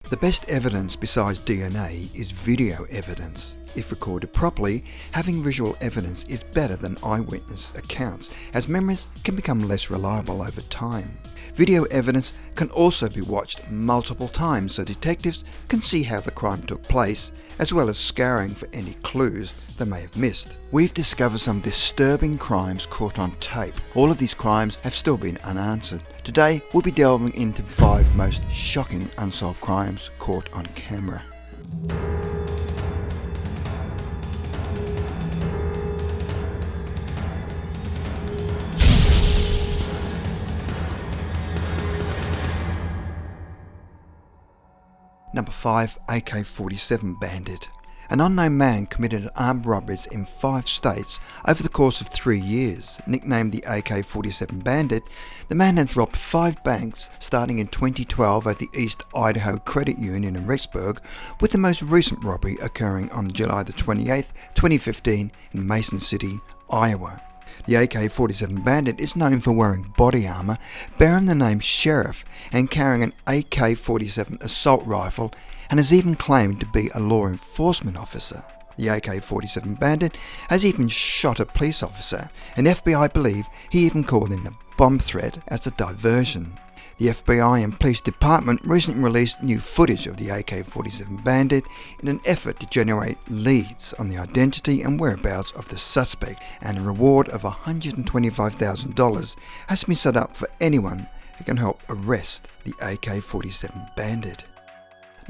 The best evidence besides DNA is video evidence. If recorded properly, having visual evidence is better than eyewitness accounts, as memories can become less reliable over time. Video evidence can also be watched multiple times so detectives can see how the crime took place, as well as scouring for any clues they may have missed. We've discovered some disturbing crimes caught on tape. All of these crimes have still been unanswered. Today we'll be delving into 5 most shocking unsolved crimes caught on camera. Number 5. AK47 Bandit. An unknown man committed armed robberies in 5 states over the course of 3 years. Nicknamed the AK47 Bandit, the man has robbed 5 banks starting in 2012 at the East Idaho Credit Union in Rexburg, with the most recent robbery occurring on July the 28th, 2015 in Mason City, Iowa. The AK-47 Bandit is known for wearing body armour, bearing the name Sheriff, and carrying an AK-47 assault rifle, and has even claimed to be a law enforcement officer. The AK-47 Bandit has even shot a police officer, and FBI believe he even called in a bomb threat as a diversion. The FBI and police department recently released new footage of the AK-47 Bandit in an effort to generate leads on the identity and whereabouts of the suspect, and a reward of $125,000 has been set up for anyone who can help arrest the AK-47 Bandit.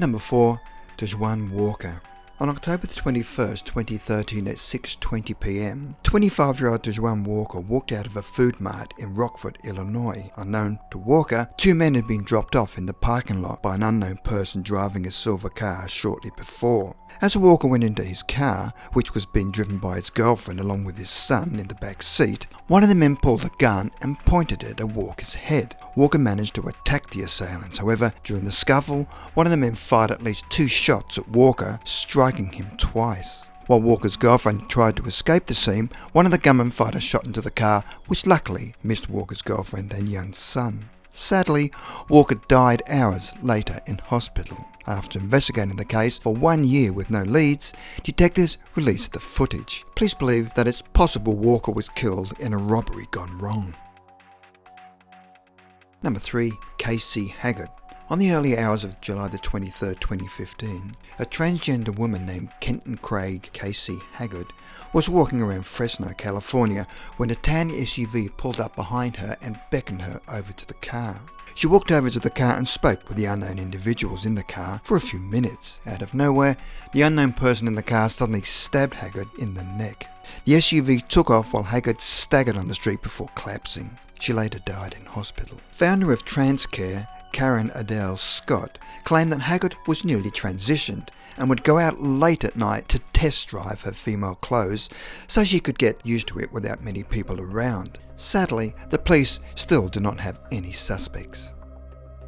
Number 4. Dejuan Walker. On October 21st, 2013 at 6:20 p.m, 25-year-old Dejuan Walker walked out of a food mart in Rockford, Illinois. Unknown to Walker, 2 men had been dropped off in the parking lot by an unknown person driving a silver car shortly before. As Walker went into his car, which was being driven by his girlfriend along with his son in the back seat, one of the men pulled a gun and pointed it at Walker's head. Walker managed to attack the assailants. However, during the scuffle, one of the men fired at least 2 shots at Walker, striking him twice. While Walker's girlfriend tried to escape the scene, one of the gunmen fired a shot into the car, which luckily missed Walker's girlfriend and young son. Sadly, Walker died hours later in hospital. After investigating the case for 1 year with no leads, detectives released the footage. Police believe that it's possible Walker was killed in a robbery gone wrong. Number 3. Casey Haggard. On the early hours of July the 23rd, 2015, a transgender woman named Kenton Craig Casey Haggard was walking around Fresno, California, when a tan SUV pulled up behind her and beckoned her over to the car. She walked over to the car and spoke with the unknown individuals in the car for a few minutes. Out of nowhere, the unknown person in the car suddenly stabbed Haggard in the neck. The SUV took off while Haggard staggered on the street before collapsing. She later died in hospital. Founder of TransCare, Karen Adele Scott, claimed that Haggard was newly transitioned and would go out late at night to test drive her female clothes so she could get used to it without many people around. Sadly, the police still do not have any suspects.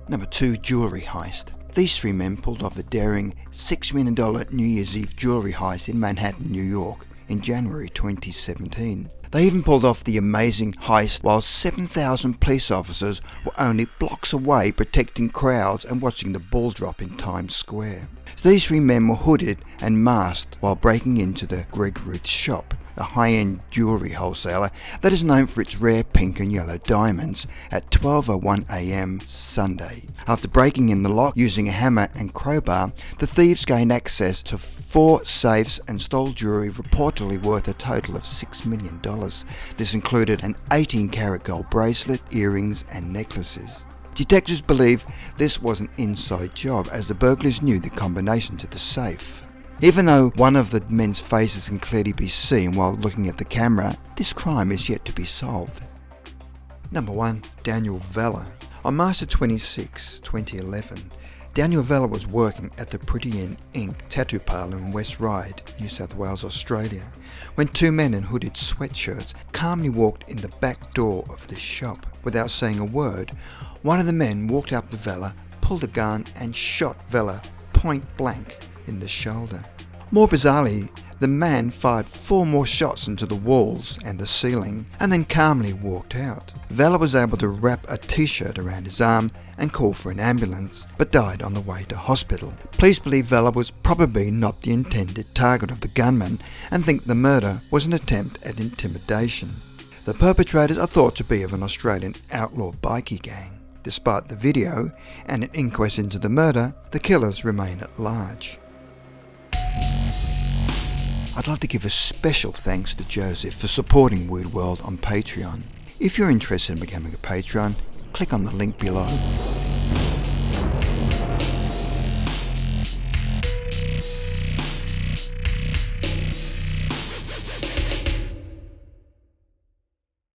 Number 2. Jewellery heist. These 3 men pulled off a daring $6 million New Year's Eve jewellery heist in Manhattan, New York in January 2017. They even pulled off the amazing heist while 7,000 police officers were only blocks away protecting crowds and watching the ball drop in Times Square. So these 3 men were hooded and masked while breaking into the Greg Ruth's shop, a high-end jewellery wholesaler that is known for its rare pink and yellow diamonds, at 12:01 a.m. Sunday. After breaking in the lock using a hammer and crowbar, the thieves gained access to 4 safes and stole jewellery reportedly worth a total of $6 million. This included an 18-carat gold bracelet, earrings and necklaces. Detectives believe this was an inside job, as the burglars knew the combination to the safe. Even though one of the men's faces can clearly be seen while looking at the camera, this crime is yet to be solved. Number 1. Daniel Vela. On March 26, 2011, Daniel Vela was working at the Pretty Ink tattoo parlour in West Ryde, New South Wales, Australia, when 2 men in hooded sweatshirts calmly walked in the back door of the shop. Without saying a word, one of the men walked up to Vela, pulled a gun and shot Vela point blank in the shoulder. More bizarrely, the man fired 4 more shots into the walls and the ceiling and then calmly walked out. Vela was able to wrap a t-shirt around his arm and call for an ambulance, but died on the way to hospital. Police believe Vela was probably not the intended target of the gunman and think the murder was an attempt at intimidation. The perpetrators are thought to be of an Australian outlaw bikie gang. Despite the video and an inquest into the murder, the killers remain at large. I'd like to give a special thanks to Joseph for supporting Weird World on Patreon. If you're interested in becoming a patron, click on the link below.